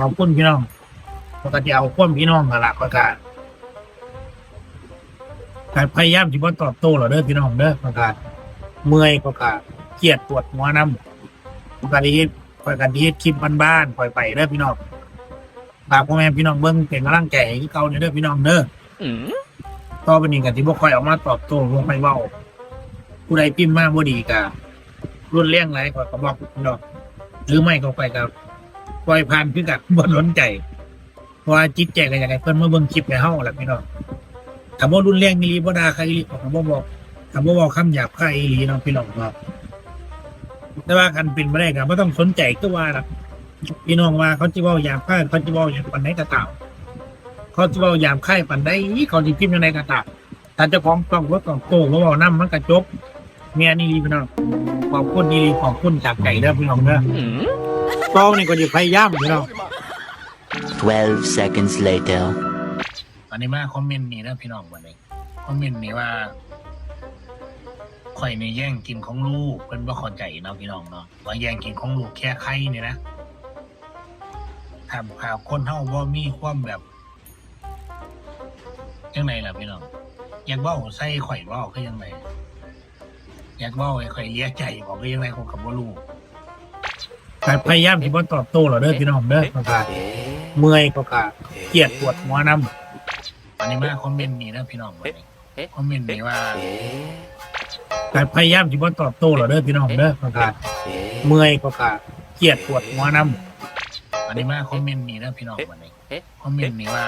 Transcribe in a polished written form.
อบคุณพี่น้องปกติเอาความพี่น้องกันละประกาศการพยายามที่ว่าตอบโต้เราเด้อพี่น้องเด้อประกาศเมื่อยประกาศเครียดปวดหัวน้ำประกาศที่ประกาศที่คลิปบ้านๆปล่อยไปเด้อพี่น้องฝากพ่อแม่พี่น้องเบิ้งเป็นกำลังใจให้เก่าเด้อพี่น้องเด้อต่อไปนี้กันที่บ่ค่อยออกมาตอบโต้บ่ค่อยเว้าผู้ใดพิมพ์มาบ่ดีก็รุนแรงหลายก็บอกพี่น้องหรือไม่ก็ไปกับปล่อยผ่านคือกันบ่สนใจเพราะว่าจิตใจก็อยากให้เพิ่นมาเบิ่งคลิปให้เฮาล่ะพี่น้องถ้าบ่รุนแรงอีหลีบ่ด่าใครอีหลีก็บ่บอกถ้าบ่เว้าคำหยาบคายอีหลีเนาะพี่น้องเนาะแต่ว่าคันเป็นบ่ได้ก็บ่ต้องสนใจคือว่าล่ะพี่น้องว่าเขาสิเว้าหยาบคายเขาสิเว้าหยังปานใดก็ตามเขาสิเว้าหยาบคายปานใดเขาสิพิมพ์จังไดก็ตามถ้าเจ้าของต้องบ่ต้องโต้บ่เว้านำมันก็จบแม่นอีหลีพี่น้องขอบคุณอีหลีขอบคุณจากใจเด้อพี่น้องเด้อต่อนี่ก็สิพยายามพี่น้อง 12 seconds later. อันนี้มาคอมเมนต์นี่นะพี่น้องวันนี้คอมเมนต์นี่ว่าข่อยนี่แย่งกินของลูกเพิ่นบ่เข้าใจเนาะพี่น้องเนาะว่าแย่งกินของลูกแค่ไข่นี่นะถ้าคนเฮาบ่มีความแบบจังไดล่ะพี่น้องอยากเว้าใส่ข่อยเว้าคือจังไดอยากเว้าให้ข่อยเลียใจบอกคือจังไดผมก็บ่รู้การพยายามที่บ่ตอบโต้เราเด้อพี่น้องเด้อประกาศเมื่อยประกาศเครียดปวดหัวน้ำอันนี้มาคอมเมนต์นี่นะพี่น้องวันนี้คอมเมนต์นี่ว่าการพยายามที่บ่ตอบโต้เราเด้อพี่น้องเด้อประกาศเมื่อยประกาศเครียดปวดหัวน้ำอันนี้มาคอมเมนต์นี่นะพี่น้องวันนี้คอมเมนต์นี่ว่า